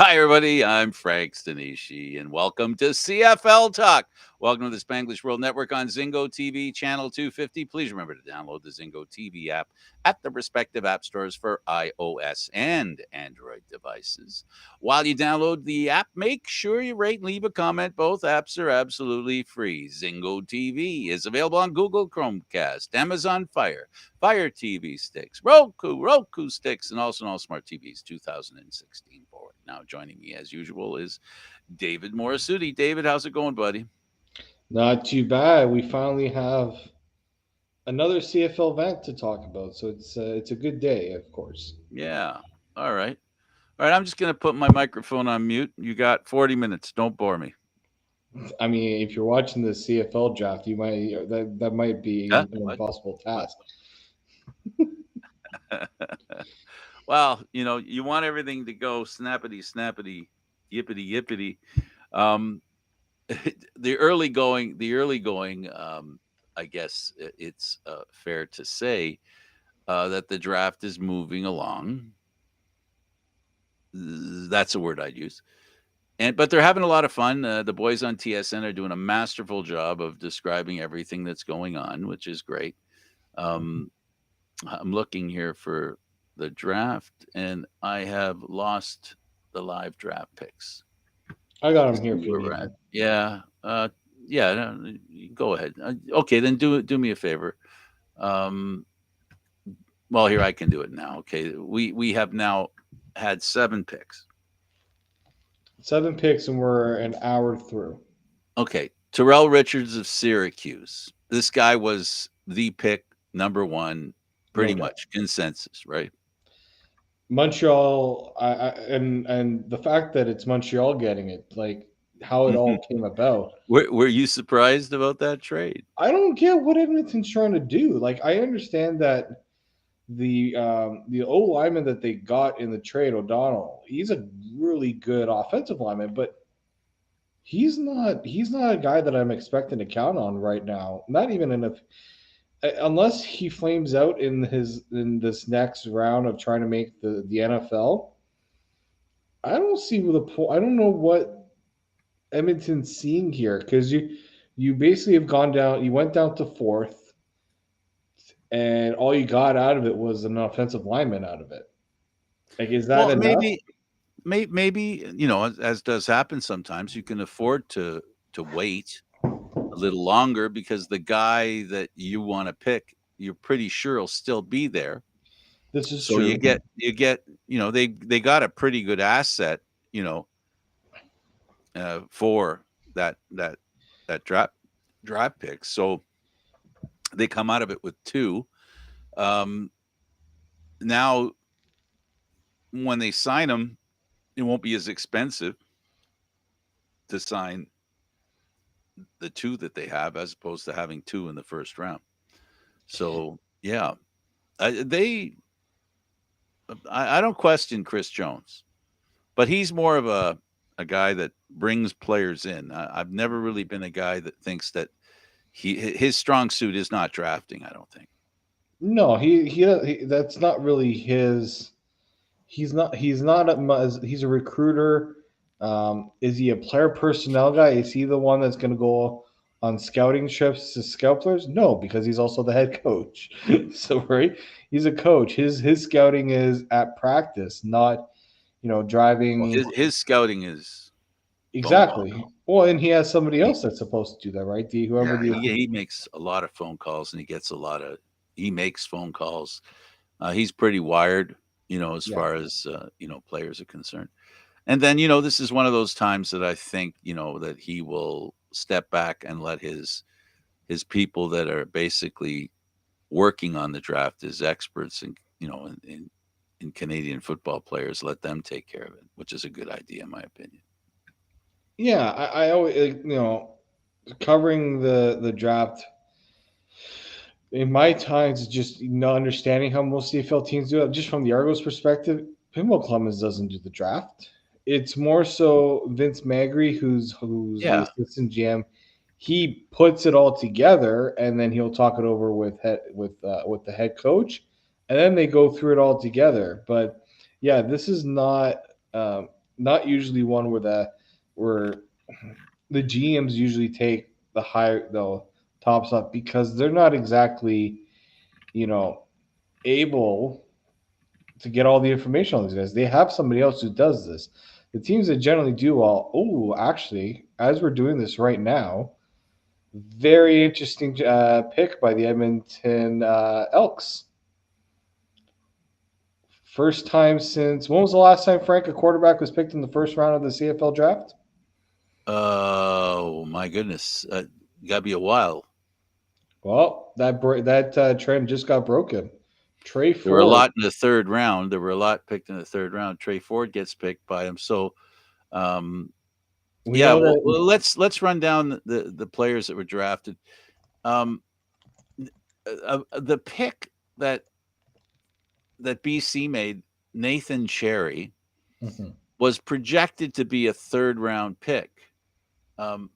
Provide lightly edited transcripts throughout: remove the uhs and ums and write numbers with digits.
Hi, everybody. I'm Frank Stanisci, and welcome to CFL Talk. Welcome to the Spanglish World Network on Zingo TV, channel 250. Please remember to download the Zingo TV app at the respective app stores for iOS and Android devices. While you download the app, make sure you rate and leave a comment. Both apps are absolutely free. Zingo TV is available on Google Chromecast, Amazon Fire TV sticks, Roku sticks, and also on all smart TVs 2016 forward. Now, joining me as usual is David Morassutti. David, how's it going, buddy? Not too bad. We finally have another CFL event to talk about, so it's a good day, of course. Yeah. All right. All right. I'm just going to put my microphone on mute. You got 40 minutes. Don't bore me. I mean, if you're watching the CFL draft, you might that might be Huh? an What? impossible What? task. Well, you want everything to go snappity, snappity, yippity, yippity. Um, the early going, I guess it's fair to say that the draft is moving along. That's a word I'd use. But they're having a lot of fun. The boys on TSN are doing a masterful job of describing everything that's going on, which is great. Um, I'm looking here for the draft, and I have lost the live draft picks I got to him here see if you where need we're at. them. Yeah, yeah. No, go ahead. Okay, then do me a favor. Um, well, here I can do it now. Okay, we have now had 7 picks. 7 picks, and we're an hour through. Okay, Terrell Richards of Syracuse. This guy was the pick number one, No pretty doubt. much consensus, right? Montreal, and the fact that it's Montreal getting it, like how it all came about. Were you surprised about that trade? I don't get what Edmonton's trying to do. Like, I understand that the O lineman that they got in the trade, O'Donnell, he's a really good offensive lineman, but he's not a guy that I'm expecting to count on right now. Not even in a unless he flames out in this next round of trying to make the NFL. I don't see the point. I don't know what Edmonton's seeing here because you basically have gone down. You went down to fourth, and all you got out of it was an offensive lineman out of it. Like, is that Well, enough? maybe as does happen sometimes, you can afford to wait a little longer because the guy that you want to pick, you're pretty sure will still be there. This is So you true. get they got a pretty good asset, you know, for that draft pick. So they come out of it with two. Um, Now, when they sign them, it won't be as expensive to sign the two that they have as opposed to having two in the first round. So yeah, they I don't question Chris Jones, but he's more of a guy that brings players in. I've never really been a guy that thinks that his strong suit is not drafting. I don't think. No, he that's not really his. He's a recruiter. Is he a player personnel guy? Is he the one that's going to go on scouting trips to scout players? No, because he's also the head coach. So right, he's a coach. His scouting is at practice, not Well, driving. his scouting is phone calls. Exactly. Well, and he has somebody else that's supposed to do that, right? The whoever Yeah, the he makes a lot of phone calls and he gets a lot of he makes phone calls. He's pretty wired, as yeah. far as players are concerned. And then this is one of those times that I think that he will step back and let his people that are basically working on the draft as experts and in Canadian football players, let them take care of it, which is a good idea in my opinion. Yeah, I always covering the draft in my times, just not understanding how most CFL teams do it, just from the Argos perspective, Pinball Clemens doesn't do the draft. It's more so Vince Magri, who's the Yeah. assistant GM. He puts it all together, and then he'll talk it over with the head coach, and then they go through it all together. But yeah, this is not. not usually one where the GMs usually take the tops up because they're not exactly, you know, able to get all the information on these guys. They have somebody else who does this. The teams that generally do all, oh, actually, as we're doing this right now, very interesting pick by the Edmonton Elks. First time since when was the last time, Frank, a quarterback was picked in the first round of the CFL draft? Oh my goodness, gotta be a while. Well, that trend just got broken. Trey There were a Ford. lot in the third round. There were a lot picked in the third round. Trey Ford gets picked by him. So, um, We yeah. know Well, that. let's run down the players that were drafted. Um, the pick that BC made, Nathan Cherry, Mhm. was projected to be a third round pick. Um,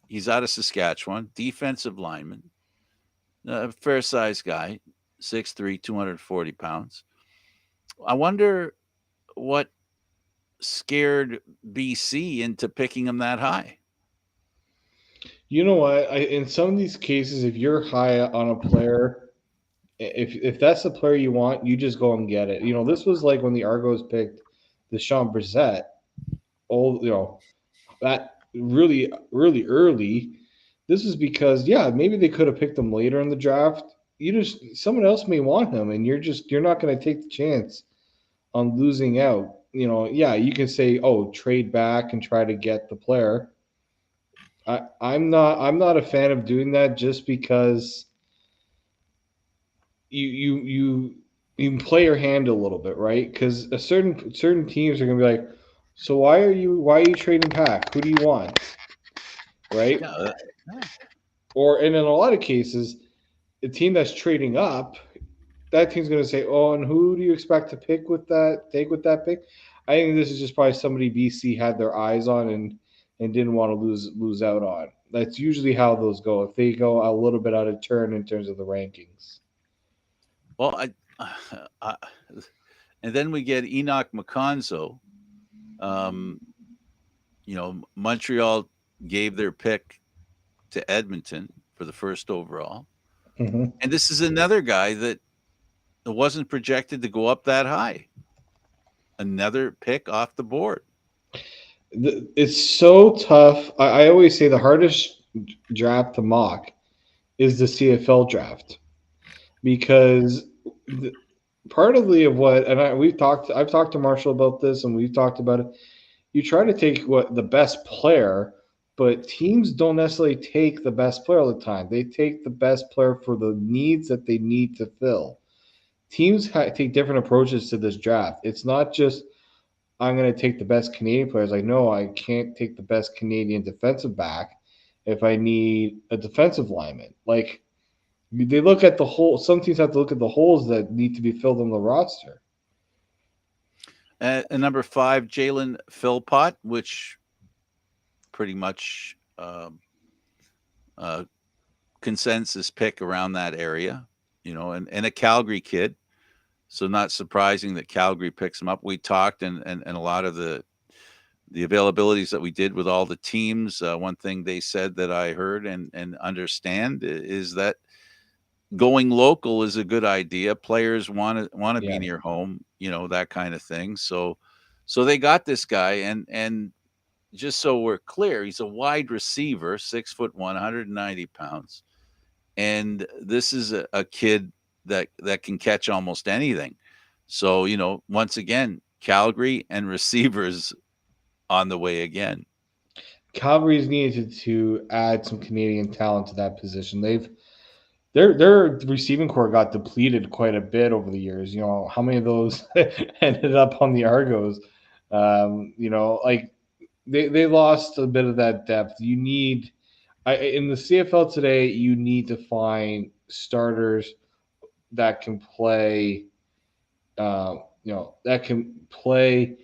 he's out of Saskatchewan, defensive lineman, a fair sized guy, 6'3", 240 pounds. I wonder what scared BC into picking him that high. You know what? In some of these cases, if you're high on a player, if that's the player you want, you just go and get it. You know, this was like when the Argos picked Deshaun Brissett. Old, that really early. This is because maybe they could have picked him later in the draft. You just someone else may want him, and you're not going to take the chance on losing out. You can say, oh, trade back and try to get the player. I'm not a fan of doing that just because you you can play your hand a little bit, right? Because a certain teams are gonna be like, so why are you trading back? Who do you want, right? Yeah, yeah. Or and in a lot of cases, the team that's trading up, that team's gonna say, oh, and who do you expect to take with that pick? I think this is just probably somebody BC had their eyes on and didn't want to lose out on. That's usually how those go. If they go a little bit out of turn in terms of the rankings. Well, I and then we get Enoch McConzo. Um, Montreal gave their pick to Edmonton for the first overall, Mm-hmm. and this is another guy that wasn't projected to go up that high. Another pick off the board. It's so tough. I always say the hardest draft to mock is the CFL draft because partly of what I've talked to Marshall about this and we've talked about it. You try to take what the best player, but teams don't necessarily take the best player all the time. They take the best player for the needs that they need to fill. Teams take different approaches to this draft. It's not just I'm going to take the best Canadian players. Like, no, I can't take the best Canadian defensive back if I need a defensive lineman. Like, they look at the whole. Some teams have to look at the holes that need to be filled on the roster. And number 5, Jalen Philpot, which pretty much consensus pick around that area, and a Calgary kid. So not surprising that Calgary picks him up. We talked and a lot of the availabilities that we did with all the teams. One thing they said that I heard and understand is that going local is a good idea. Players want to be Yeah. near home, that kind of thing. So they got this guy, and just so we're clear, he's a wide receiver, 6'1", 190 pounds, and this is a kid that can catch almost anything. So once again, Calgary and receivers on the way again. Calgary's needed to add some Canadian talent to that position. Their receiving core got depleted quite a bit over the years. How many of those ended up on the Argos? Like they lost a bit of that depth. In the CFL today, you need to find starters that can play. That can play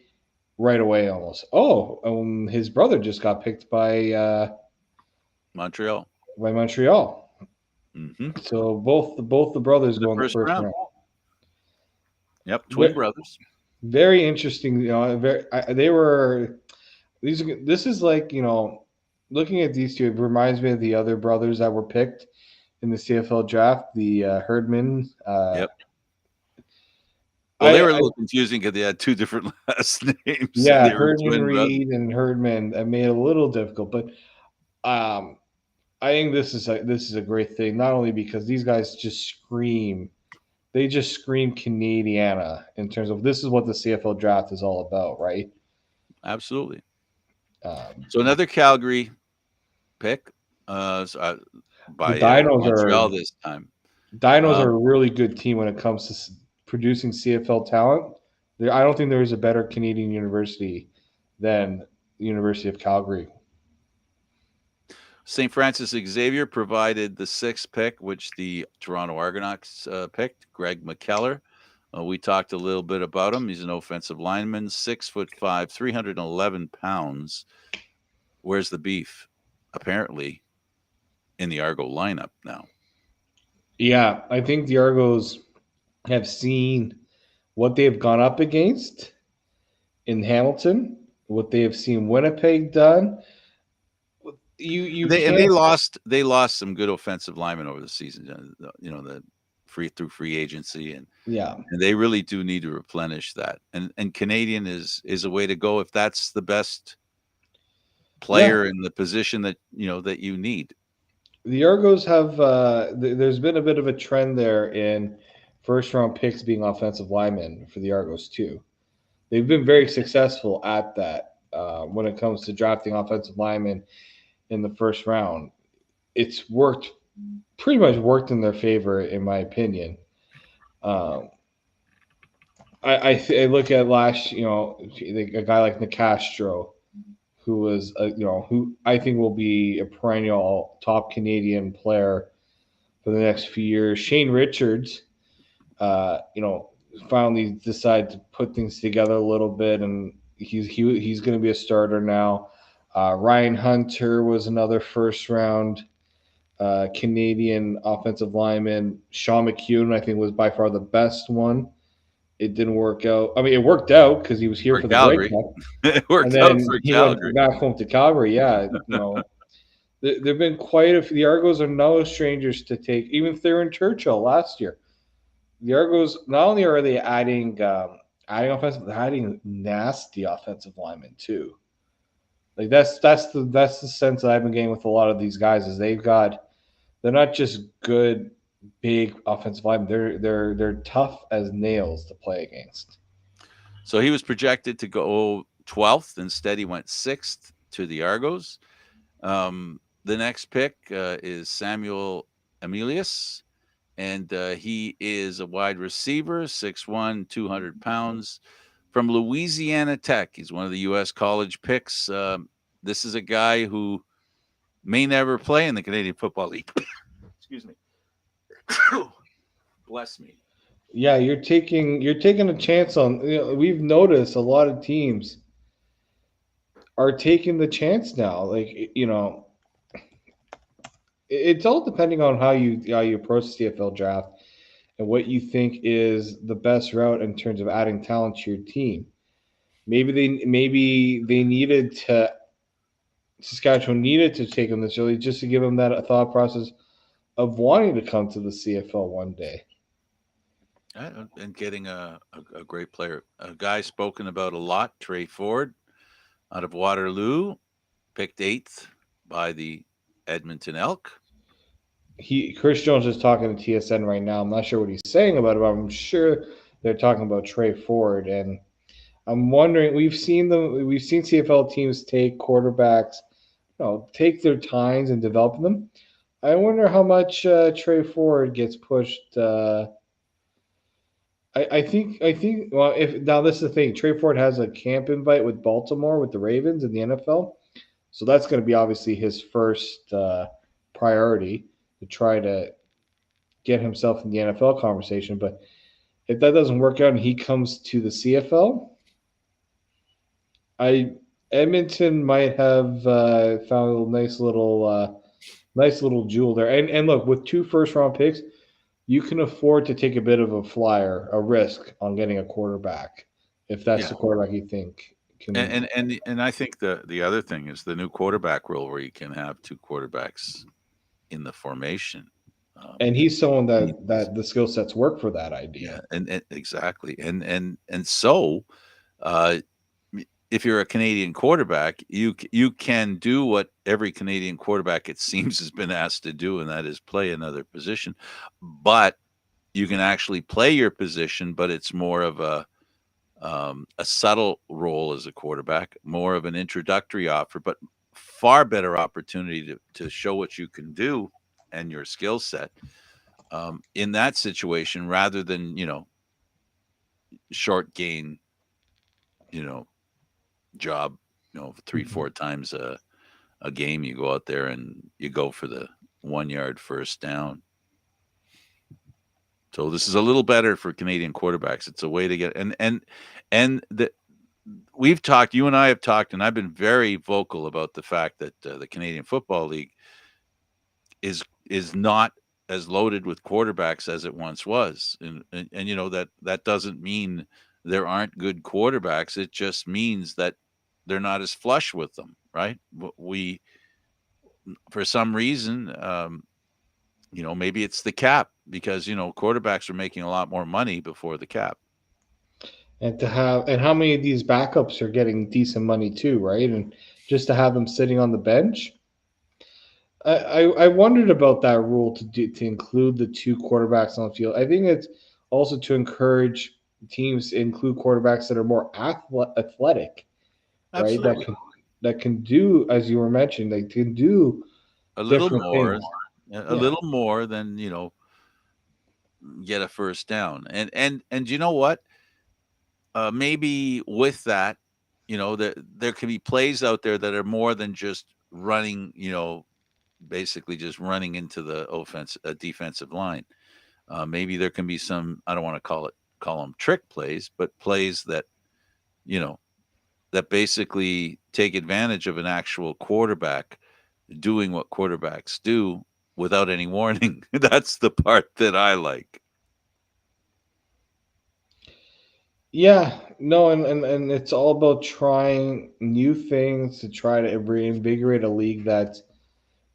right away almost. Oh, his brother just got picked Montreal. by Montreal. Mm-hmm. So both the brothers The go in the first first round. round. Yep, twin Where, brothers. Very interesting. They were these. This is like looking at these two. It reminds me of the other brothers that were picked in the CFL draft. The Herdman. Yep. Well, they I were a little confusing because they had two different last names, and Yeah, they were Herdman twin brothers. Reed and Herdman. That made it a little difficult, but um, I think this is a great thing. Not only because these guys just scream, they just scream Canadiana in terms of this is what the CFL draft is all about, right? Absolutely. Um, So another Calgary pick the by Dinos Montreal are this time. Dinos are Um, a really good team when it comes to producing CFL talent. I don't think there is a better Canadian university than the University of Calgary. St. Francis Xavier provided the sixth pick, which the Toronto Argonauts picked, Greg McKellar. We talked a little bit about him. He's an offensive lineman, 6'5", 311 pounds. Where's the beef? Apparently, in the Argo lineup now. Yeah, I think the Argos have seen what they've gone up against in Hamilton, what they have seen Winnipeg done. You They can't. lost some good offensive linemen over the season. The free agency, Yeah, and they really do need to replenish that. And Canadian is a way to go if that's the best yeah. player in the position that you need. The Argos have. There's been a bit of a trend there in first round picks being offensive linemen for the Argos too. They've been very successful at that when it comes to drafting offensive linemen in the first round. It's worked pretty much worked in their favor, in my opinion. Um, I look at last, a guy like Nicastro, who was, who I think will be a perennial top Canadian player for the next few years. Shane Richards, uh, you know, finally decided to put things together a little bit, and he's going to be a starter now. Ryan Hunter was another first round Canadian offensive lineman. Sean McEwen, I think, was by far the best one. It didn't work out. I mean, it worked out because he was here For for the Grey Calgary. Cup, It and worked out then for he went Calgary. back home to Calgary. Yeah, there've been quite a few. The Argos are no strangers to take. Even Theron Churchill last year. The Argos not only are they adding offensive, they're adding nasty offensive linemen too. Like that's the sense that I've been getting with a lot of these guys is they're not just good big offensive linemen. They're tough as nails to play against. So he was projected to go 12th. Instead, he went 6th to the Argos. The next pick is Samuel Emilius, and he is a wide receiver, 6'1", 200 pounds, from Louisiana Tech. He's one of the U.S. college picks. This is a guy who may never play in the Canadian Football League. Excuse me. Bless me. Yeah, you're taking a chance on. We've noticed a lot of teams are taking the chance now. Like it's all depending on how you approach the CFL draft and what you think is the best route in terms of adding talent to your team. Maybe they needed to Saskatchewan needed to take them this early just to give them that thought process of wanting to come to the CFL one day. And getting a great player. A guy spoken about a lot, Trey Ford, out of Waterloo, picked 8th by the Edmonton Elk. Chris Jones is talking to TSN right now. I'm not sure what he's saying about it, but I'm sure they're talking about Trey Ford. And I'm wondering, we've seen CFL teams take quarterbacks, take their times and develop them. I wonder how much Trey Ford gets pushed. I think. Well, if now this is the thing, Trey Ford has a camp invite with Baltimore with the Ravens in the NFL, so that's going to be obviously his first priority to try to get himself in the NFL conversation. But if that doesn't work out and he comes to the CFL, I Edmonton might have found a nice little jewel there. And look, with two first round picks, you can afford to take a bit of a flyer, a risk on getting a quarterback if that's Yeah. the quarterback you think can. And I think the other thing is the new quarterback rule where you can have two quarterbacks in the formation. And he's someone It- that the skill sets work for that yeah, idea. and exactly, and so uh, if you're a Canadian quarterback, you can do what every Canadian quarterback it seems has been asked to do, and that is play another position. But you can actually play your position, but it's more of a subtle role as a quarterback, more of an introductory offer, but far better opportunity to show what you can do and your skill set in that situation rather than short gain you know job 3 Mhm. 4 times a game. You go out there and you go for the 1 yard first down. So this is a little better for Canadian quarterbacks. It's a way to get and the we've talked, you and I have talked, and I've been very vocal about the fact that the Canadian Football League is not as loaded with quarterbacks as it once was, and that doesn't mean there aren't good quarterbacks. It just means that they're not as flush with them, right? We for some reason, maybe it's the cap because quarterbacks are making a lot more money before the cap. And to have and how many of these backups are getting decent money too, right? And just to have them sitting on the bench. I wondered about that rule to include the two quarterbacks on the field. I think it's also to encourage teams to include quarterbacks that are more athletic, right? Absolutely. That can do, as you were mentioning, they can do A little different more, things. a Yeah, little more than get a first down. And you know what? Maybe with that, there can be plays out there that are more than just running. Basically just running into the defensive line. Maybe there can be some. I don't want to call them trick plays, but plays you know that basically take advantage of an actual quarterback doing what quarterbacks do without any warning. That's the part that I like. yeah, no, and it's all about trying new things to try to reinvigorate a league that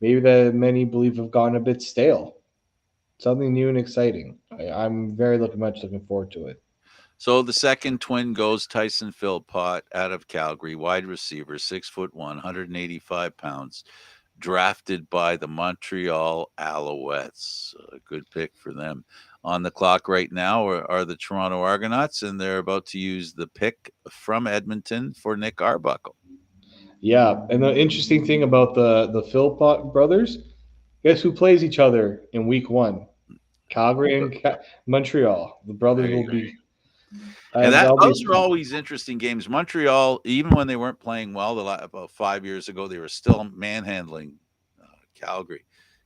maybe that many believe have gone a bit stale. Something new and exciting. I'm very much looking forward to it. So the second twin goes Tyson Philpot out of Calgary, wide receiver, 6'1", 185 pounds, drafted by the Montreal Alouettes. A good pick for them. On the clock right now are the Toronto Argonauts, and they're about to use the pick from Edmonton for Nick Arbuckle. Yeah, and the interesting thing about the Philpott brothers, guess who plays each other in Week 1? Calgary and Montreal. The brothers There will you go. be. And That'll be. those are always interesting games. Montreal, even when they weren't playing well, about 5 years ago, they were still manhandling Calgary.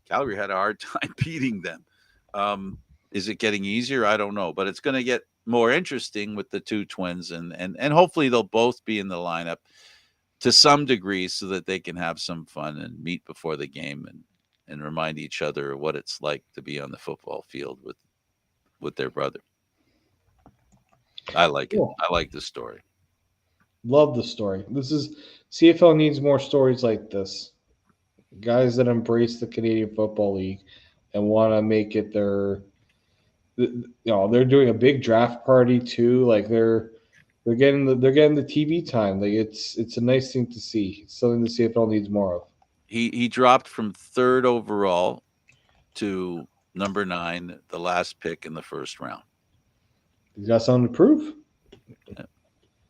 Calgary had a hard time beating them. Is it getting easier? I don't know, but it's going to get more interesting with the two twins, and hopefully they'll both be in the lineup to some degree so that they can have some fun and meet before the game and remind each other what it's like to be on the football field with their brother. I like it. Cool. I like the story. Love the story. This is CFL needs more stories like this. Guys that embrace the Canadian Football League and want to make it their. They're doing a big draft party too. Like they're getting the TV time. Like it's a nice thing to see. It's something the CFL needs more of. He dropped from third overall to number 9, the last pick in the first round. He's got something to prove. Yeah.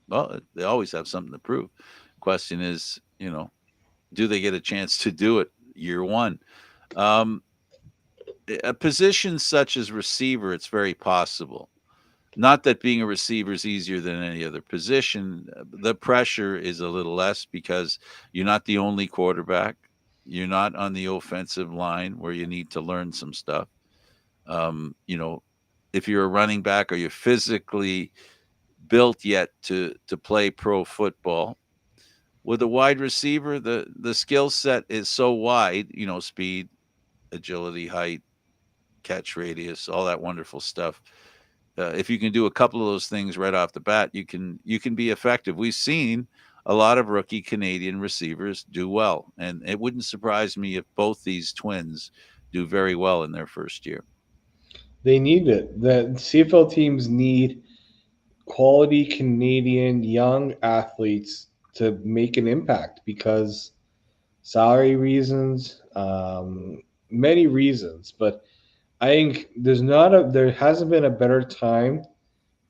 Well, they always have something to prove. Question is, do they get a chance to do it year one? Um, a position such as receiver, it's very possible. Not that being a receiver is easier than any other position. The pressure is a little less because you're not the only quarterback. You're not on the offensive line where you need to learn some stuff. Um, you know, if you're a running back or you're physically built yet to play pro football, with a wide receiver, the skill set is so wide. Speed, agility, height, catch radius, all that wonderful stuff. if you can do a couple of those things right off the bat, you can be effective. We've seen a lot of rookie Canadian receivers do well, and it wouldn't surprise me if both these twins do very well in their first year. They need it. The CFL teams need quality Canadian young athletes to make an impact because salary reasons, many reasons. But I think there hasn't been a better time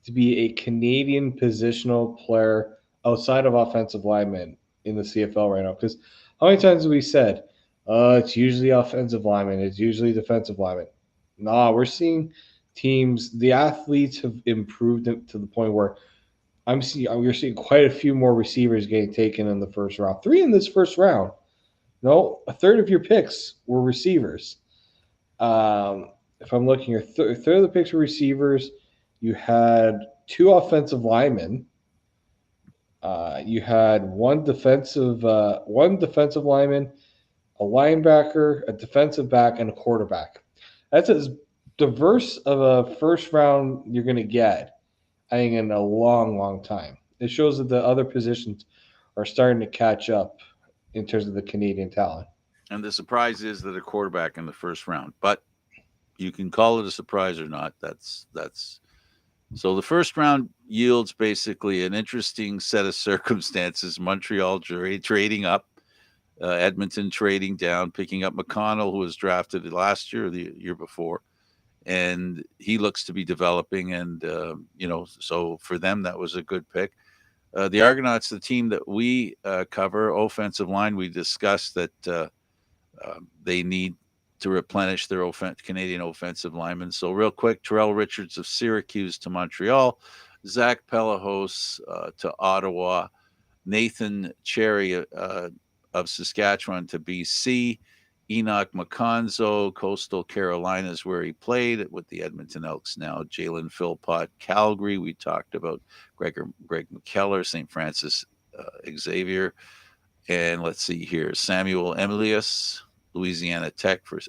to be a Canadian positional player outside of offensive linemen in the CFL right now. Because how many times have we said, it's usually offensive linemen, it's usually defensive linemen? Nah, we're seeing teams, the athletes have improved to the point where we're seeing quite a few more receivers getting taken in the first round. 3 in this first round. No, a third of your picks were receivers. If I'm looking here, third of the picks were receivers. You had 2 offensive linemen. You had one defensive lineman, a linebacker, a defensive back, and a quarterback. That's as diverse of a first round you're going to get, I think, in a long, long time. It shows that the other positions are starting to catch up in terms of the Canadian talent. And the surprise is that a quarterback in the first round, but you can call it a surprise or not. That's so the first round yields basically an interesting set of circumstances. Montreal trading up, Edmonton trading down, picking up McConnell, who was drafted last year or the year before, and he looks to be developing. And so for them, that was a good pick. The Argonauts, the team that we cover, offensive line, we discussed that they need to replenish their Canadian offensive linemen. So real quick, Terrell Richards of Syracuse to Montreal, Zach Pelahos to Ottawa, Nathan Cherry of Saskatchewan to BC, Enoch McConzo, Coastal Carolinas, where he played with the Edmonton Elks now, Jalen Philpot, Calgary. We talked about Greg McKellar, St. Francis Xavier. And let's see here, Samuel Emilius, Louisiana Tech for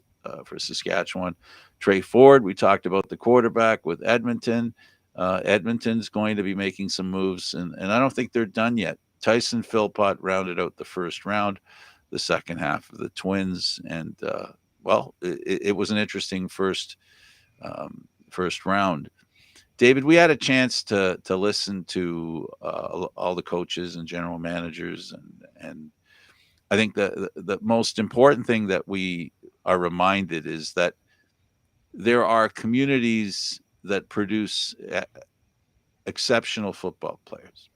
Saskatchewan. Trey Ford, we talked about the quarterback with Edmonton. Edmonton's going to be making some moves, and I don't think they're done yet. Tyson Philpot rounded out the first round, the second half of the Twins, and it was an interesting first round. David, we had a chance to listen to all the coaches and general managers, and I think the most important thing that we are reminded is that there are communities that produce exceptional football players,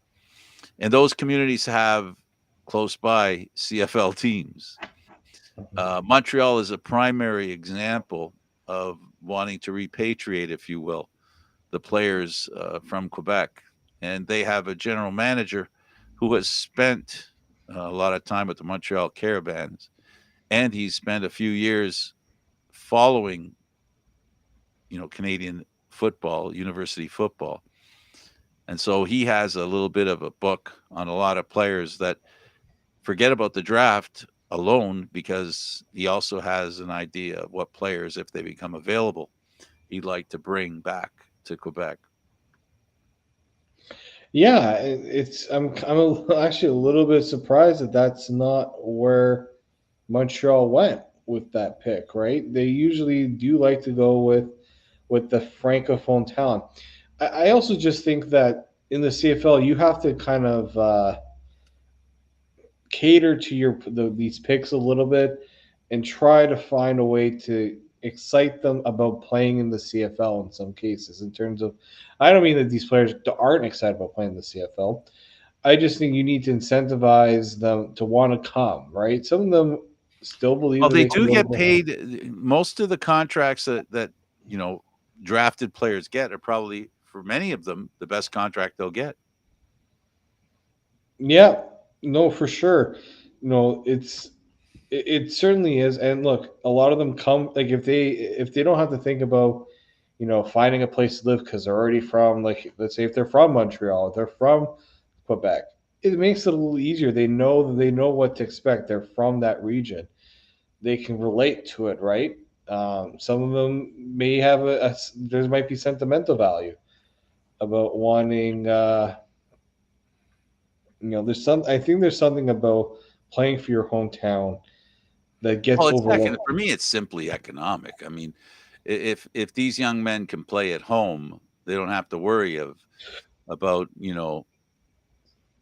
and those communities have close by CFL teams. Montreal is a primary example of wanting to repatriate, if you will, the players from Quebec. And they have a general manager who has spent a lot of time with the Montreal Caravans, and he's spent a few years following, Canadian football, university football. And so he has a little bit of a book on a lot of players that forget about the draft alone, because he also has an idea of what players, if they become available, he'd like to bring back to Quebec. Yeah, actually a little bit surprised that that's not where Montreal went with that pick. Right? They usually do like to go with the francophone talent. I also just think that in the CFL you have to kind of cater to these picks a little bit and try to find a way to excite them about playing in the CFL in some cases. In terms of, I don't mean that these players aren't excited about playing the CFL. I just think you need to incentivize them to want to come. Right? Some of them still believe Well, that they they can do go get to. paid. Most of the contracts that drafted players get are probably, for many of them, the best contract they'll get. Yeah, no, for sure. No, it certainly is. And look, a lot of them come like if they don't have to think about finding a place to live because they're already from, like, let's say if they're from Montreal, if they're from Quebec, it makes it a little easier. They know what to expect. They're from that region. They can relate to it, right? Some of them may have there might be sentimental value. about wanting. There's some. I think there's something about playing for your hometown that gets Well, it's overlooked. for me, it's simply economic. I mean, if these young men can play at home, they don't have to worry about,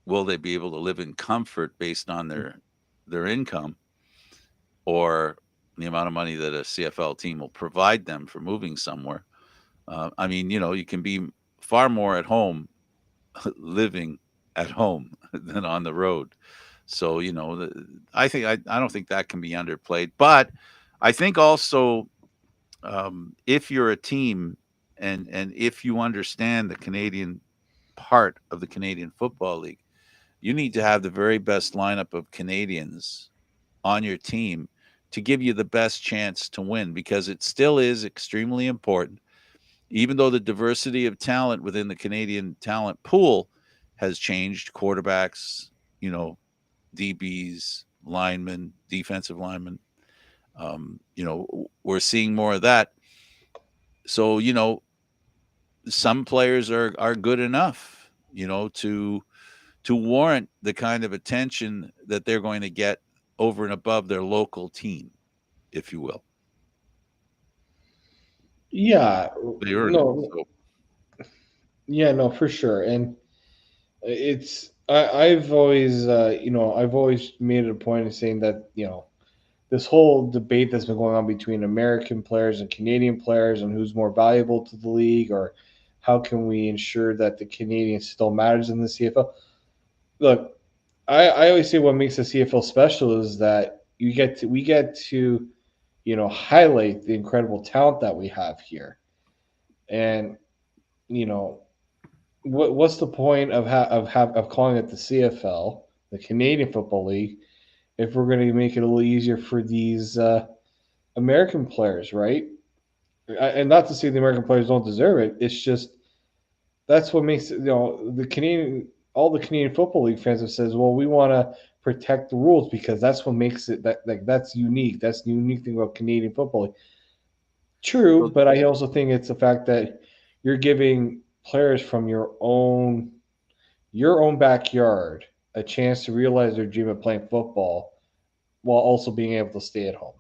will they be able to live in comfort based on their income, or the amount of money that a CFL team will provide them for moving somewhere. I mean, you can be far more at home living at home than on the road. So, I don't think that can be underplayed. But I think also, if you're a team, and if you understand the Canadian part of the Canadian Football League, you need to have the very best lineup of Canadians on your team to give you the best chance to win, because it still is extremely important. Even though the diversity of talent within the Canadian talent pool has changed, quarterbacks, DBs, linemen, defensive linemen, we're seeing more of that. So, some players are good enough, to warrant the kind of attention that they're going to get over and above their local team, if you will. Yeah, They earn it. no, So yeah, no, for sure. And I've always I've always made it a point of saying that this whole debate that's been going on between American players and Canadian players and who's more valuable to the league, or how can we ensure that the Canadian still matters in the CFL. Look, I always say what makes the CFL special is that we get to highlight the incredible talent that we have here. And you know what's the point of calling it the CFL, the Canadian Football League, if we're going to make it a little easier for these American players, right? And not to say the American players don't deserve it. It's just that's what makes it. The Canadian, all the Canadian Football League fans have says, well, we want to protect the rules because that's what makes it that's unique. That's the unique thing about Canadian Football League. True, so but I also think it's the fact that you're giving players from your own backyard a chance to realize their dream of playing football while also being able to stay at home.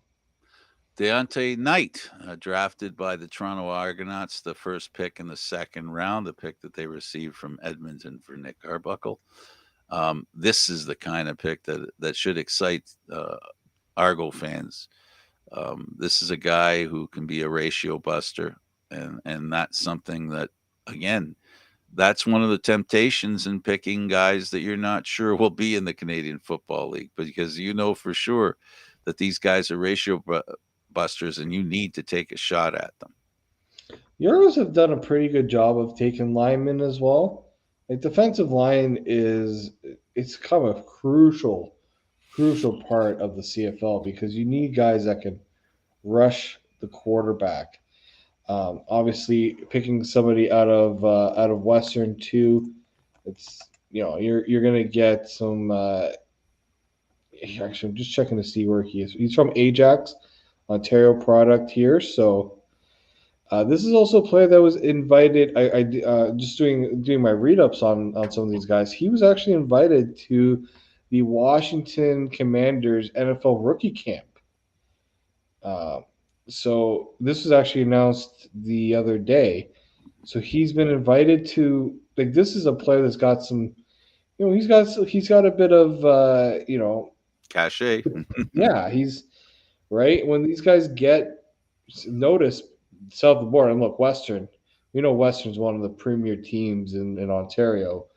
Deontay Knight, drafted by the Toronto Argonauts, the first pick in the second round, the pick that they received from Edmonton for Nick Arbuckle. This is the kind of pick that should excite Argo fans. This is a guy who can be a ratio buster, and that's something that, again, that's one of the temptations in picking guys that you're not sure will be in the Canadian Football League, because for sure that these guys are ratio busters, and you need to take a shot at them. Euros have done a pretty good job of taking linemen as well. Like defensive line it's kind of a crucial part of the CFL because you need guys that can rush the quarterback. Obviously, picking somebody out of Western too, it's you're gonna get some. Actually, I'm just checking to see where he is. He's from Ajax, Ontario product here. So this is also a player that was invited. I just doing my read ups on some of these guys. He was actually invited to the Washington Commanders NFL rookie camp. Uh, so this was actually announced the other day. So he's been invited to like this is a player that's got some. He's got a bit of Cachet. yeah, he's right when these guys get noticed south of the border. And look, Western, we know Western's one of the premier teams in Ontario.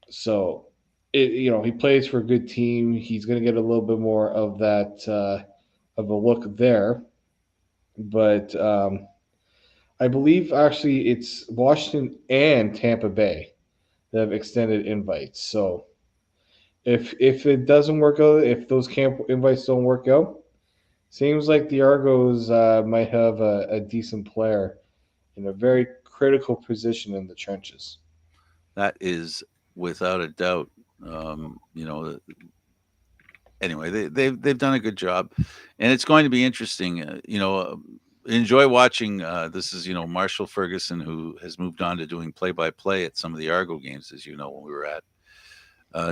So he plays for a good team. He's going to get a little bit more of that of a look there. But I believe actually it's Washington and Tampa Bay that have extended invites. So if it doesn't work out, if those camp invites don't work out, seems like the Argos might have a decent player in a very critical position in the trenches. That is without a doubt. Anyway, they've done a good job, and it's going to be interesting. enjoy watching. This is Marshall Ferguson, who has moved on to doing play-by-play at some of the Argo games, as when we were at.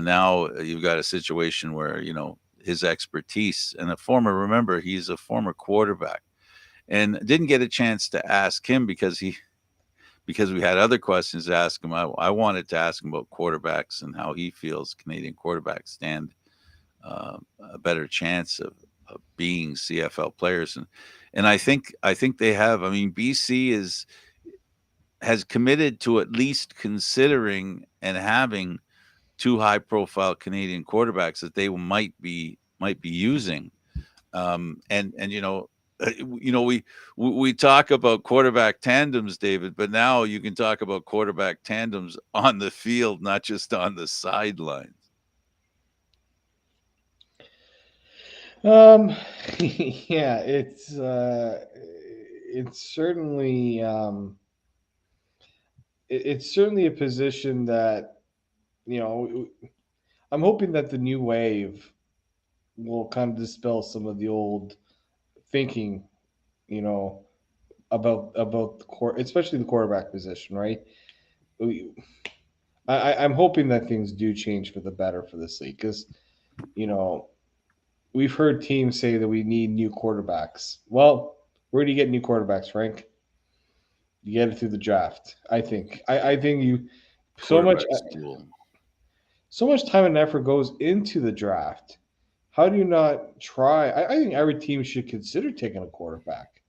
Now you've got a situation where his expertise and a former. Remember, he's a former quarterback, and didn't get a chance to ask him because we had other questions to ask him. I wanted to ask him about quarterbacks and how he feels Canadian quarterbacks stand a better chance of being CFL players, and I think they have. I mean, BC has committed to at least considering and having two high profile Canadian quarterbacks that they might be using. And we talk about quarterback tandems, David, but now you can talk about quarterback tandems on the field, not just on the sidelines. Yeah, it's certainly it's certainly a position that you know I'm hoping that the new wave will kind of dispel some of the old thinking, you know, about the court, especially the quarterback position, right? We, I'm hoping that things do change for the better for this league because you know we've heard teams say that we need new quarterbacks. Well, where do you get new quarterbacks, Frank? You get it through the draft. I think. I think you so much Quarterback school. so much time and effort goes into the draft. How do you not try? I think every team should consider taking a quarterback.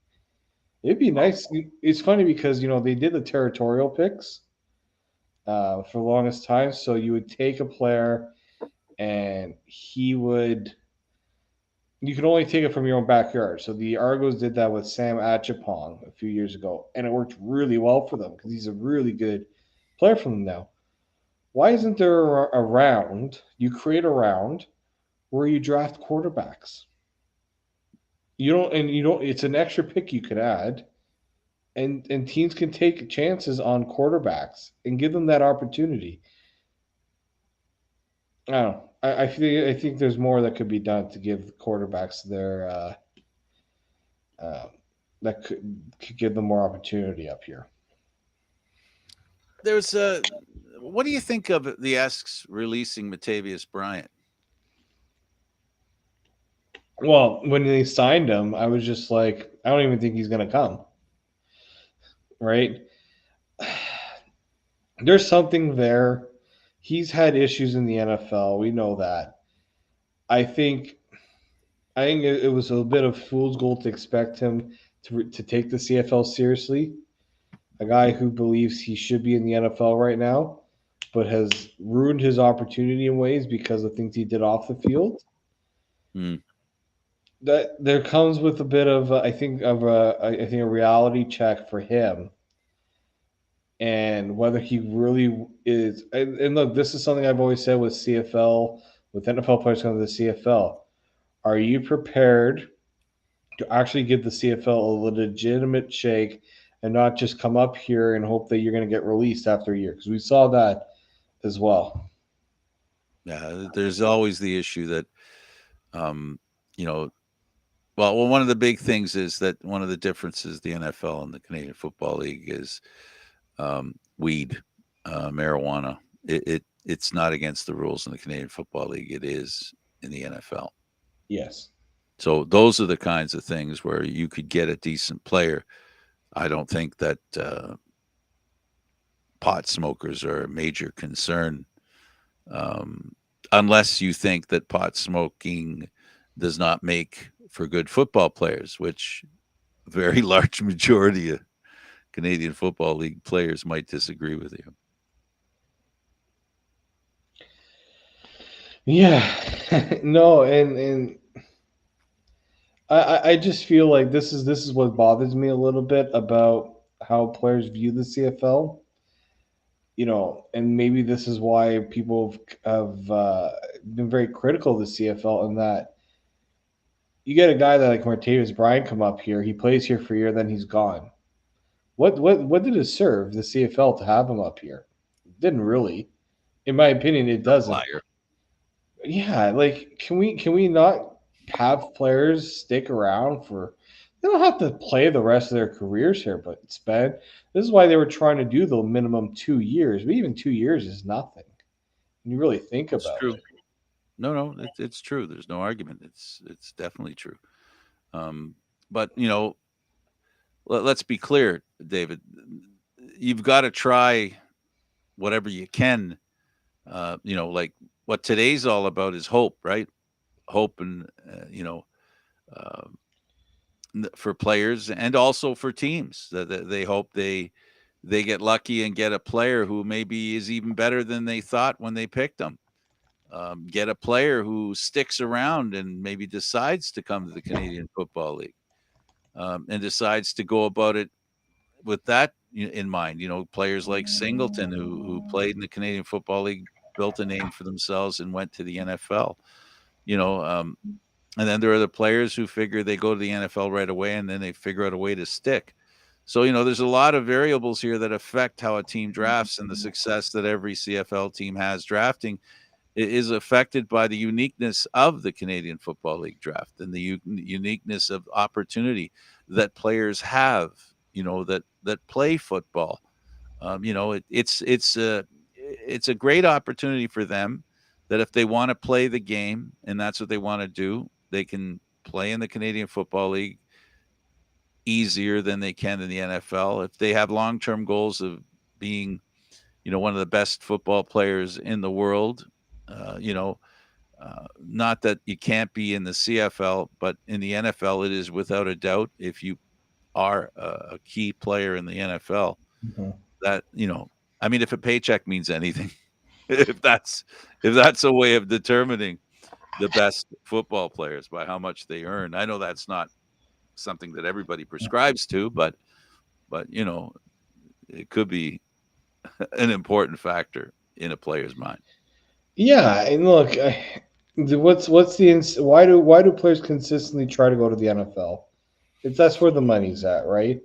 It'd be nice. It's funny because they did the territorial picks for the longest time. So you would take a player, and he would. You could only take it from your own backyard. So the Argos did that with Sam Achapong a few years ago, and it worked really well for them because he's a really good player for them now. Why isn't there a round? You create a round where you draft quarterbacks. You don't. It's an extra pick you could add, and teams can take chances on quarterbacks and give them that opportunity. I don't know. I think there's more that could be done to give the quarterbacks their uh, that could give them more opportunity up here. There's a. What do you think of the Esks releasing Matavius Bryant? Well, when they signed him, I was just like, I don't even think he's going to come. Right? There's something there. He's had issues in the NFL. We know that. I think it was a bit of fool's gold to expect him to take the CFL seriously. A guy who believes he should be in the NFL right now, but has ruined his opportunity in ways because of things he did off the field. Hmm. That there comes with a bit of I think a reality check for him, and whether he really is. And look, this is something I've always said with CFL, with NFL players coming to the CFL. Are you prepared to actually give the CFL a legitimate shake and not just come up here and hope that you're going to get released after a year? Because we saw that as well. Yeah, there's always the issue that, um, you know, well, one of the big things is that one of the differences the NFL and the Canadian Football League is weed, marijuana. It's not against the rules in the Canadian Football League. It is in the NFL. Yes. So those are the kinds of things where you could get a decent player. I don't think that pot smokers are a major concern, um, unless you think that pot smoking does not make for good football players, which a very large majority of Canadian Football League players might disagree with you. Yeah. No, and I just feel like this is what bothers me a little bit about how players view the CFL. And maybe this is why people have been very critical of the CFL in that you get a guy that like Martavis Bryant come up here, he plays here for a year, then he's gone. What did it serve the CFL to have him up here? It didn't really. In my opinion, it doesn't. Liar. Yeah, like can we not have players stick around for they don't have to play the rest of their careers here, but spend. This is why they were trying to do the minimum 2 years. But even 2 years is nothing when you really think It's about true. it. No, it's true. There's no argument. It's definitely true. Um, but let's be clear, David. You've got to try whatever you can. Like what today's all about is hope, right? Hope and uh, for players and also for teams that they hope they get lucky and get a player who maybe is even better than they thought when they picked them. Get a player who sticks around and maybe decides to come to the Canadian Football League, and decides to go about it with that in mind. Players like Singleton who played in the Canadian Football League, built a name for themselves, and went to the NFL. You know, um, and then there are the players who figure they go to the NFL right away, and then they figure out a way to stick. So there's a lot of variables here that affect how a team drafts, and the success that every CFL team has drafting is affected by the uniqueness of the Canadian Football League draft and the uniqueness of opportunity that players have, that play football. It's a great opportunity for them that if they want to play the game and that's what they want to do, they can play in the Canadian Football League easier than they can in the NFL. If they have long-term goals of being, one of the best football players in the world, not that you can't be in the CFL, but in the NFL, it is without a doubt. If you are a key player in the NFL, Mhm. that I mean, if a paycheck means anything, if that's a way of determining the best football players by how much they earn, I know that's not something that everybody prescribes to, but it could be an important factor in a player's mind. Yeah, and look, what's the why do players consistently try to go to the NFL? It's that's where the money's at, right?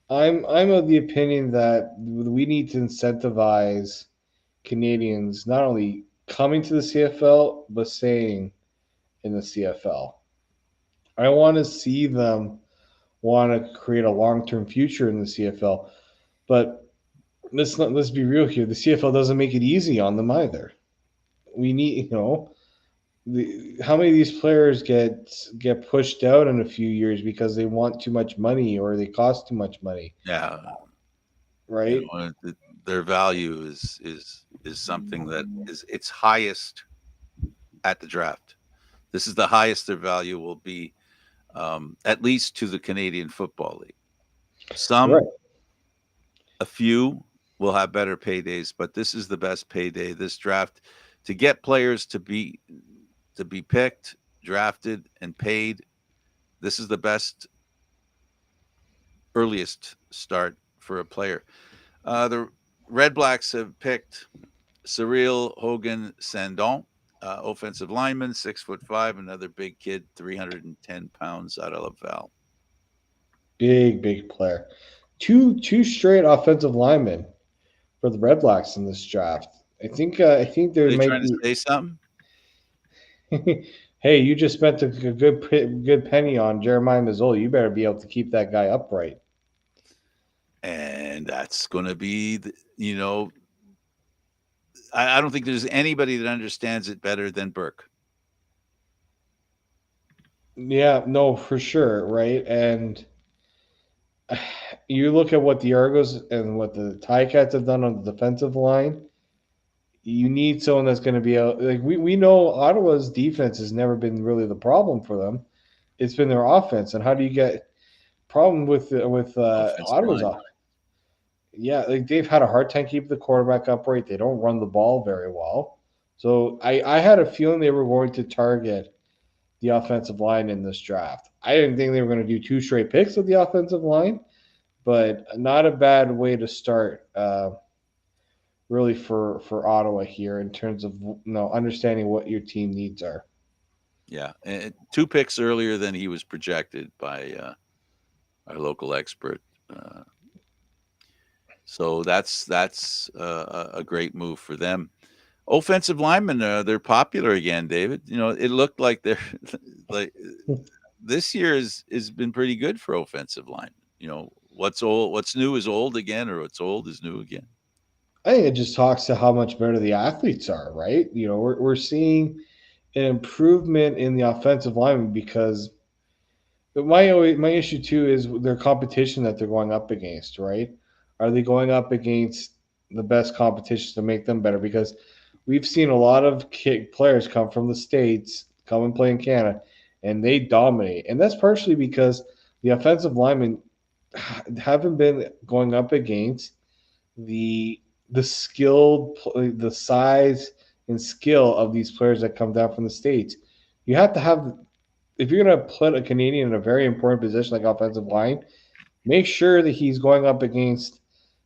I'm of the opinion that we need to incentivize Canadians not only coming to the CFL but staying in the CFL. I want to see them want to create a long-term future in the CFL, but let's be real here. The CFL doesn't make it easy on them either. We need, how many of these players get pushed out in a few years because they want too much money or they cost too much money, Yeah, right? their value is something that is its highest at the draft. This is the highest their value will be, at least to the Canadian Football League. Right. A few will have better paydays, but this is the best payday. This draft to get players to be picked, drafted, and paid. This is the best earliest start for a player. The Red Blacks have picked Cyril Hogan Sandon, offensive lineman, 6'5", another big kid, 310 pounds out of Laval. Big player. Two straight offensive linemen for the Red Blacks in this draft. I think there Are they might trying to be. say something? Hey, you just spent a good penny on Jeremiah Mazzola. You better be able to keep that guy upright. And that's going to be, I don't think there's anybody that understands it better than Burke. Yeah, no, for sure, right? And you look at what the Argos and what the Ticats have done on the defensive line. You need someone that's going to be out. Like we know Ottawa's defense has never been really the problem for them. It's been their offense. And how do you get problem with Offensive Ottawa's line. off? Yeah, like they've had a hard time keeping the quarterback upright. They don't run the ball very well. So I had a feeling they were going to target the offensive line in this draft. I didn't think they were going to do two straight picks with the offensive line, but not a bad way to start. Really for Ottawa here in terms of understanding what your team needs are. Yeah, and 2 picks earlier than he was projected by our local expert. So that's a great move for them. Offensive linemen, they're popular again, David. It looked like they're like this year has been pretty good for offensive line. What's old, what's new is old again, or what's old is new again. I think it just talks to how much better the athletes are, right? We're seeing an improvement in the offensive lineman because my issue too is their competition that they're going up against, right? Are they going up against the best competition to make them better? Because we've seen a lot of players come from the States, come and play in Canada, and they dominate. And that's partially because the offensive linemen haven't been going up against the the size and skill of these players that come down from the States. You have to have, if you're going to put a Canadian in a very important position like offensive line, make sure that he's going up against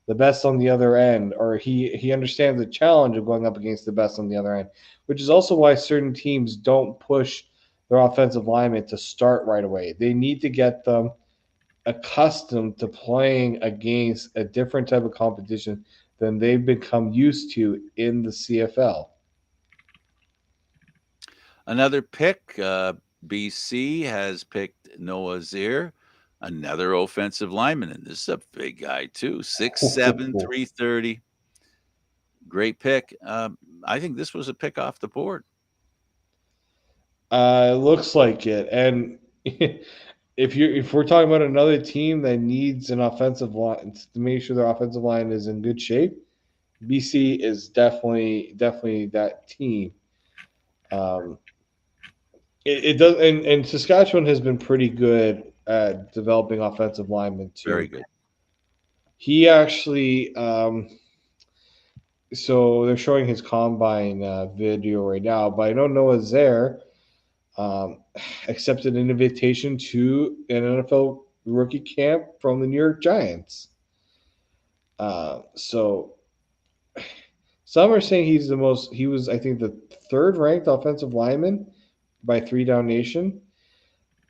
the best on the other end, or he understands the challenge of going up against the best on the other end, which is also why certain teams don't push their offensive linemen to start right away. They need to get them accustomed to playing against a different type of competition than they've become used to in the CFL. Another pick, BC has picked Noah Zier, another offensive lineman, and this is a big guy too, 6'7", 330. Great pick. I think this was a pick off the board. Looks like it. And if we're talking about another team that needs an offensive line to make sure their offensive line is in good shape, BC is definitely that team. Um, it does, and Saskatchewan has been pretty good at developing offensive linemen Very too. good. He actually, so they're showing his combine video right now, but I don't know is there um, accepted an invitation to an NFL rookie camp from the New York Giants. So some are saying he was, I think, the third ranked offensive lineman by Three Down Nation.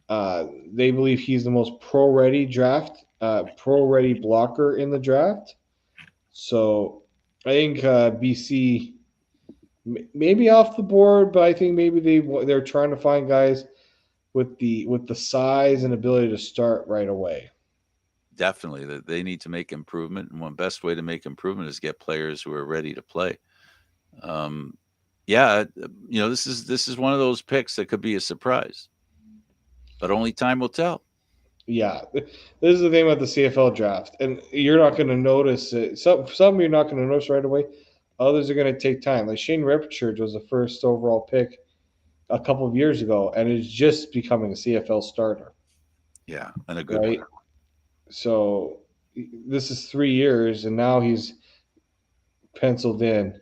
They believe he's the most pro ready blocker in the draft. So I think BC maybe off the board, but I think maybe they're trying to find guys with the size and ability to start right away. Definitely, that they need to make improvement, and one best way to make improvement is get players who are ready to play. Um, yeah, this is one of those picks that could be a surprise, but only time will tell. Yeah, this is the thing about the CFL draft, and you're not going to notice it. Some you're not going to notice right away. Others are going to take time. Like Shane Richards was the first overall pick a couple of years ago, and is just becoming a CFL starter. Yeah, and a good one. Right. So this is 3 years, and now he's penciled in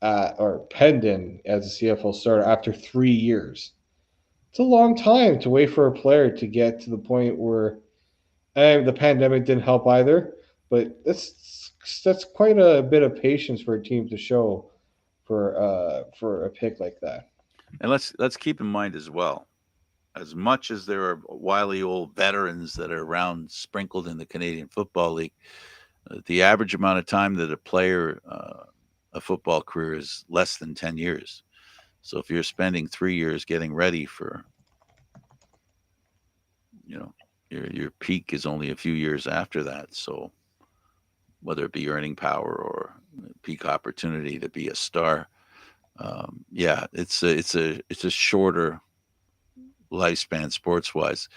or penned in as a CFL starter after 3 years. It's a long time to wait for a player to get to the point where, and the pandemic didn't help either, but that's quite a bit of patience for a team to show for a pick like that. And let's keep in mind as well, as much as there are wily old veterans that are around sprinkled in the Canadian Football League, the average amount of time that a player a football career is less than 10 years. So if you're spending 3 years getting ready for, you know, your peak is only a few years after that. So whether it be earning power or peak opportunity to be a star, yeah, it's a shorter lifespan sports wise.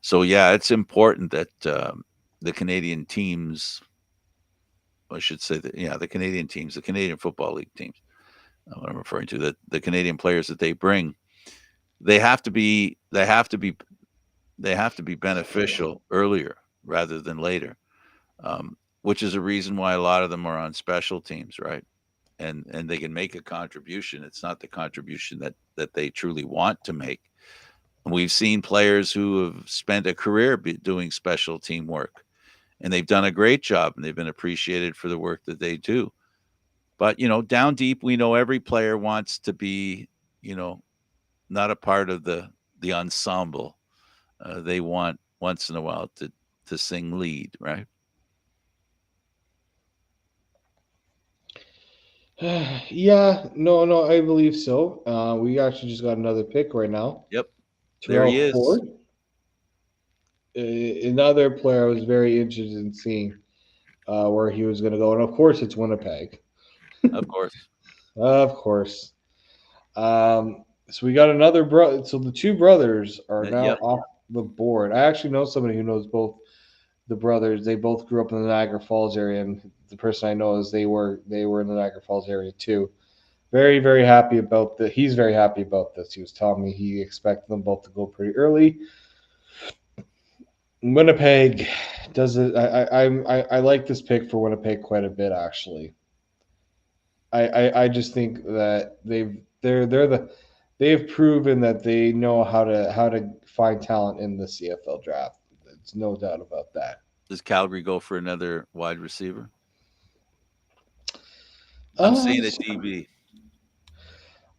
So yeah, it's important that the Canadian teams, I should say that, yeah, the Canadian teams, the Canadian Football League teams, what I'm referring to, that the Canadian players that they bring, they have to be they have to be they have to be beneficial earlier rather than later, which is a reason why a lot of them are on special teams, right? And they can make a contribution. It's not the contribution that they truly want to make. And we've seen players who have spent a career doing special team work, and they've done a great job, and they've been appreciated for the work that they do. But down deep, we know every player wants to be, you know, not a part of the ensemble. They want once in a while to sing lead, right? Yeah, no, I believe so. We actually just got another pick right now. Yep, there he Terrell is. Ford. Another player I was very interested in seeing where he was going to go, and of course it's Winnipeg. Of course. Of course. So we got another brother. So the two brothers are now Yep. off the board. I actually know somebody who knows both the brothers. They both grew up in the Niagara Falls area, and the person I know is they were in the Niagara Falls area too. Very very happy about the. He's very happy about this. He was telling me he expected them both to go pretty early. Winnipeg does it. I like this pick for Winnipeg quite a bit actually. I just think that they're the they have proven that they know how to find talent in the CFL draft. There's no doubt about that. Does Calgary go for another wide receiver? I'm Um, saying a DB.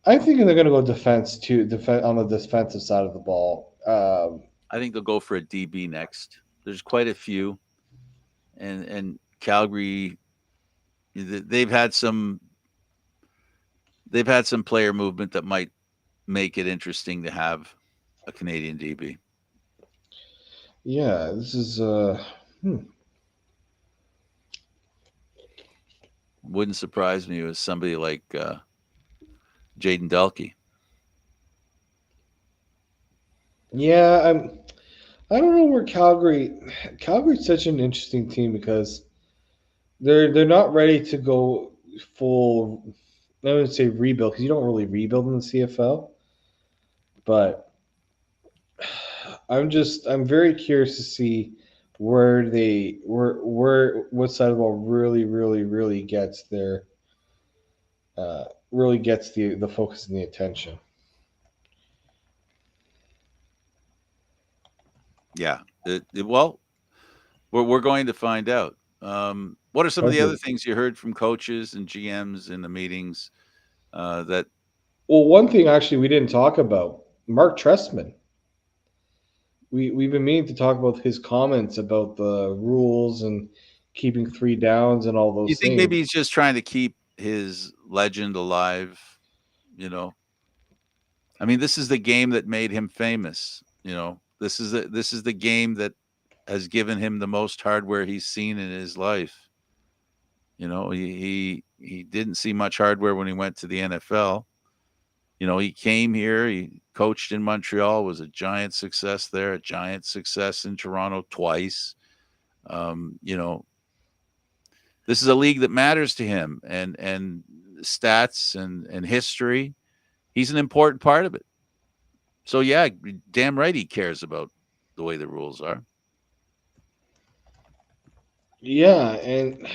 I think they're going to go defense too, defense on the defensive side of the ball. I think they'll go for a DB next. There's quite a few, and Calgary, they've had some player movement that might make it interesting to have a Canadian DB. Yeah, this is Wouldn't surprise me with somebody like Jaden Delkey. yeah. I don't know where Calgary's such an interesting team because they're not ready to go full. I would say rebuild because you don't really rebuild in the CFL, but I'm very curious to see where what side of the ball really gets their really gets the focus and the attention. Yeah. Well, we're going to find out. What are some of the other Okay. things you heard from coaches and GMs in the meetings that Well, one thing actually we didn't talk about Mark Trestman. We've been meaning to talk about his comments about the rules and keeping three downs and all you those think things. maybe he's just trying to keep his legend alive? You know, I mean, this is the game that made him famous. This is the game that has given him the most hardware he's seen in his life. He didn't see much hardware when he went to the NFL. He came here, he coached in Montreal, was a giant success there, a giant success in Toronto twice. You know, this is a league that matters to him, and stats and history. He's an important part of it. So yeah, damn right he cares about the way the rules are. Yeah, and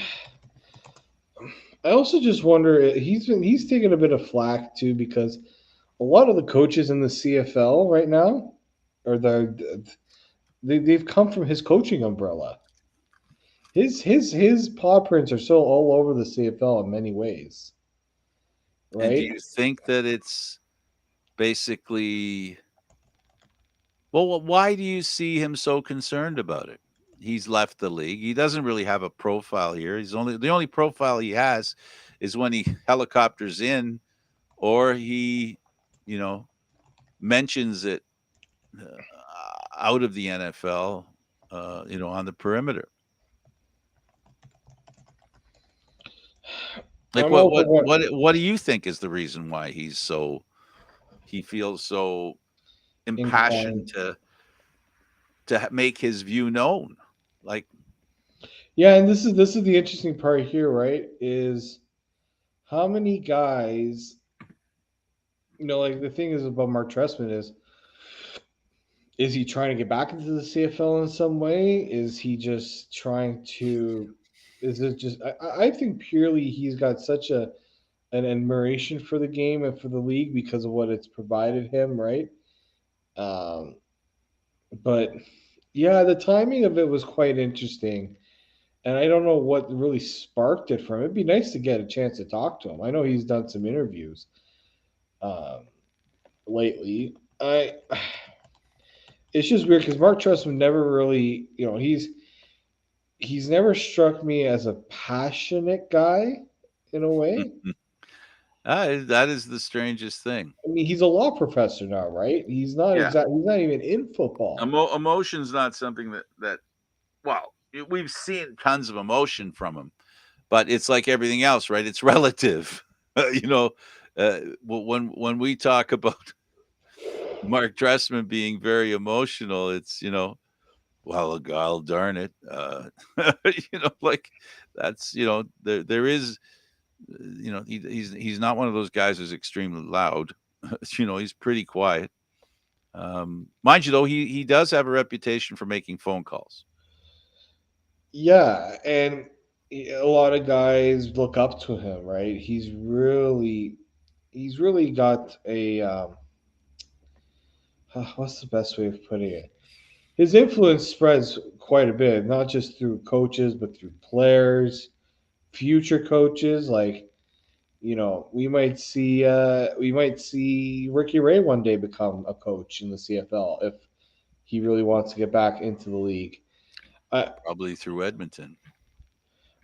I also just wonder he's taking a bit of flack too because a lot of the coaches in the CFL right now or they've come from his coaching umbrella. His paw prints are still all over the CFL in many ways, And do right? you think that it's basically, well, why do you see him so concerned about it? He's left the league. He doesn't really have a profile here. The only profile he has is when he helicopters in, or he, you know, mentions it uh, out of the NFL, on the perimeter. Like I'm what also what one what what do you think is the reason why he feels so impassioned inclined. to make his view known? Like, Yeah, and this is the interesting part here, right? Is how many guys, like the thing is about Mark Trestman is he trying to get back into the CFL in some way? Is he just trying to? Is it just? I think purely he's got such an admiration for the game and for the league because of what it's provided him, right? Um, but yeah, the timing of it was quite interesting, and I don't know what really sparked it from. It'd be nice to get a chance to talk to him. I know he's done some interviews um, lately. I It's just weird because Mark Trestman never really, he's never struck me as a passionate guy in a way. That is the strangest thing. I mean, he's a law professor now, right? He's not Yeah. exactly. He's not even in football. Emotion's not something that well, we've seen tons of emotion from him, but it's like everything else, right? It's relative. you know, when we talk about Mark Dressman being very emotional, it's well, God darn it, like that's there is, he's not one of those guys who's extremely loud. He's pretty quiet. Mind you, though, he does have a reputation for making phone calls. Yeah, and a lot of guys look up to him, right? He's really got a what's the best way of putting it? His influence spreads quite a bit, not just through coaches, but through players, future coaches. Like, we might see Ricky Ray one day become a coach in the CFL if he really wants to get back into the league. Probably through Edmonton.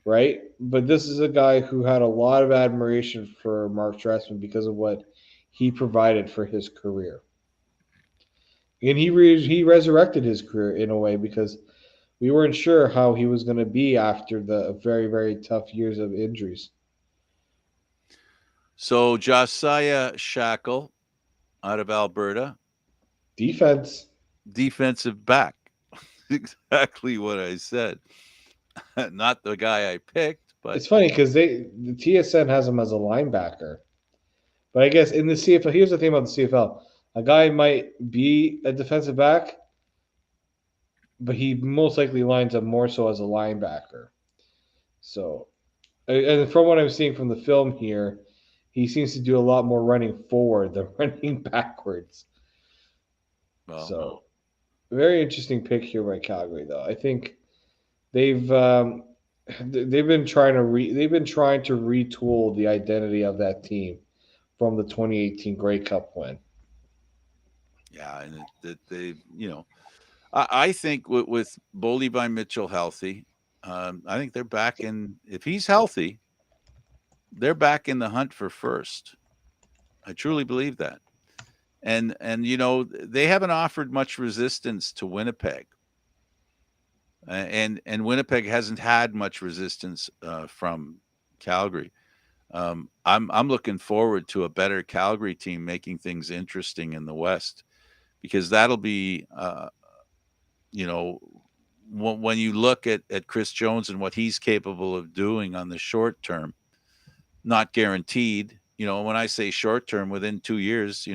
Right? But this is a guy who had a lot of admiration for Mark Dressman because of what he provided for his career, and he resurrected his career in a way because we weren't sure how he was going to be after the very very tough years of injuries. So Josiah Shackle out of Alberta, Defense. defensive back. Exactly what I said. Not the guy I picked, but It's funny because the TSN has him as a linebacker, but I guess in the CFL, here's the thing about the CFL: a guy might be a defensive back, but he most likely lines up more so as a linebacker. So, and from what I'm seeing from the film here, he seems to do a lot more running forward than running backwards. well, So, very interesting pick here by Calgary, though. I think they've they've been trying to retool the identity of that team from the 2018 Grey Cup win. yeah, and that they, I think with Boldy by Mitchell healthy, I think they're back in. If he's healthy, they're back in the hunt for first. I truly believe that. And they haven't offered much resistance to Winnipeg, and Winnipeg hasn't had much resistance from Calgary. I'm looking forward to a better Calgary team making things interesting in the West, because that'll be you know when you look at Chris Jones and what he's capable of doing on the short term, not guaranteed. When I say short term, within 2 years,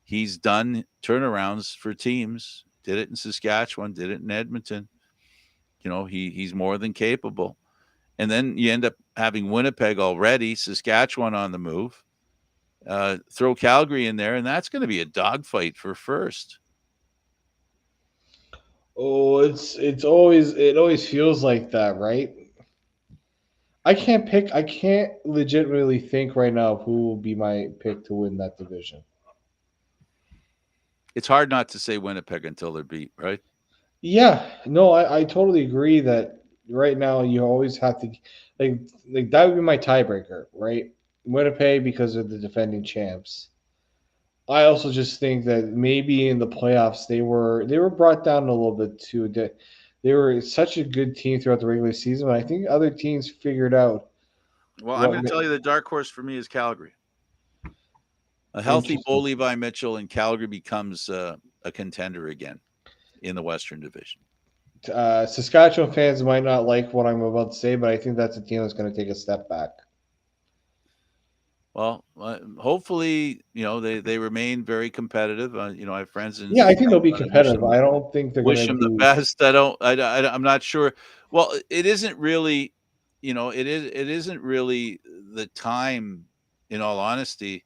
he's done turnarounds for teams. Did it in Saskatchewan, did it in Edmonton. He's more than capable. And then you end up having Winnipeg already, Saskatchewan on the move. Throw Calgary in there, and that's going to be a dogfight for first. Oh, it always feels like that, right? I can't legitimately think right now of who will be my pick to win that division. It's hard not to say Winnipeg until they're beat, right? Yeah, no, I totally agree that right now you always have to like that would be my tiebreaker, right? Winnipeg because they're the defending champs. I also just think that maybe in the playoffs they were brought down a little bit too. They were such a good team throughout the regular season, but I think other teams figured out Well, I'm what going to tell you the dark horse for me is Calgary. A healthy Bo interesting. Levi Mitchell and Calgary becomes a contender again in the Western Division. Saskatchewan fans might not like what I'm about to say, but I think that's a team that's going to take a step back. Well, hopefully, they remain very competitive. I have friends in Yeah, I think they'll be Saskatchewan. competitive. I don't think they're Wish going to them the be. best. I don't. I'm not sure. Well, it isn't really. It isn't really the time. In all honesty,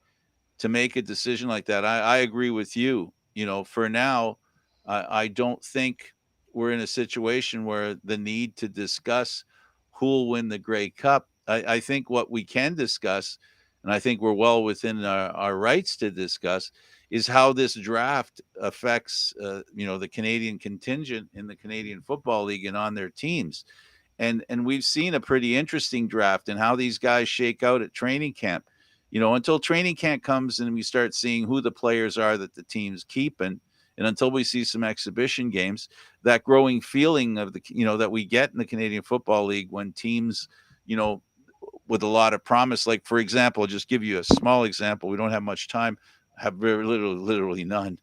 to make a decision like that. I agree with you. For now, I don't think we're in a situation where the need to discuss who will win the Grey Cup. I think what we can discuss, and I think we're well within our rights to discuss, is how this draft affects, the Canadian contingent in the Canadian Football League and on their teams. And we've seen a pretty interesting draft and how these guys shake out at training camp. until training camp comes and we start seeing who the players are that the teams keep, and until we see some exhibition games, that growing feeling of that we get in the Canadian Football League when teams, with a lot of promise, like for example, I'll just give you a small example. We don't have much time, have very literally none.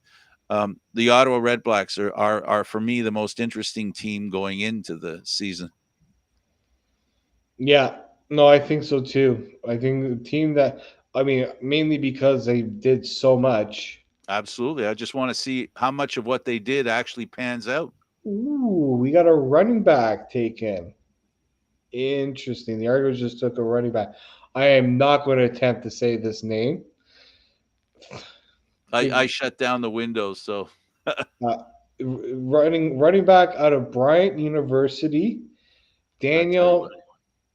The Ottawa Red Blacks are for me the most interesting team going into the season. Yeah, no, I think so too. I think the team that, I mean, mainly because they did so much. Absolutely. I just want to see how much of what they did actually pans out. Ooh, we got a running back taken. Interesting. The Argos just took a running back. I am not going to attempt to say this name. I shut down the windows, so Running back out of Bryant University, I tell you what.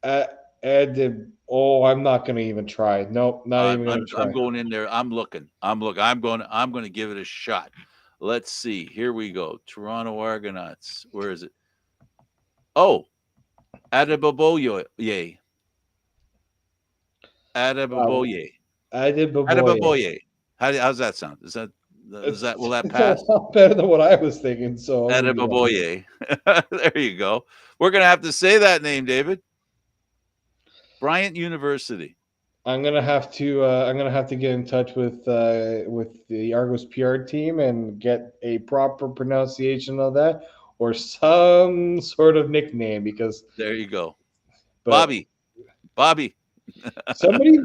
Daniel Ed. Oh, I'm not going to even try. Nope, not I'm, even going I'm to I'm try. going in there. I'm looking. I'm going to give it a shot. Let's see. Here we go. Toronto Argonauts. Where is it? Oh, Adebaboye. Wow, Adebaboye. Adibaboye. Adebaboye. How's that sound? Will that It's a pass? lot better than what I was thinking. So I'm going to give it. Adebaboye. There you go. We're gonna have to say that name, David. Bryant University. I'm gonna have to get in touch with the Argos PR team and get a proper pronunciation of that or some sort of nickname because There you go. but Bobby. somebody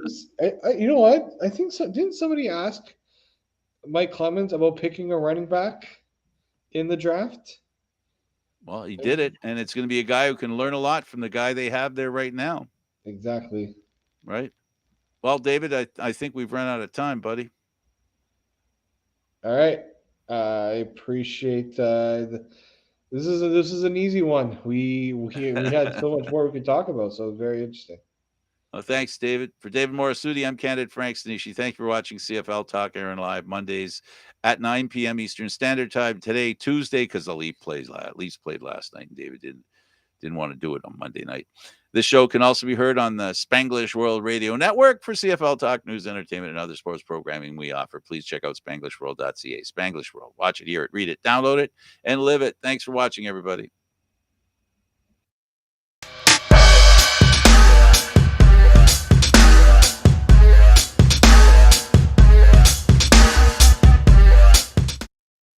you know what I think so, didn't somebody ask Mike Clemens about picking a running back in the draft? Well, he did it, and it's going to be a guy who can learn a lot from the guy they have there right now. Exactly. Right. Well, David, I think we've run out of time, buddy. All right. I appreciate this is an easy one. We had so much more we could talk about, so it's very interesting. Well, thanks, David. For David Morassutti, I'm Candid Frank Stanisci. Thank you for watching CFL Talk Aaron Live Mondays at 9 p.m. Eastern Standard Time. Today, Tuesday, because the Leafs played last night, and David didn't want to do it on Monday night. This show can also be heard on the Spanglish World Radio Network for CFL Talk, news, entertainment, and other sports programming we offer. Please check out SpanglishWorld.ca. Spanglish World. Watch it, hear it, read it, download it, and live it. Thanks for watching, everybody.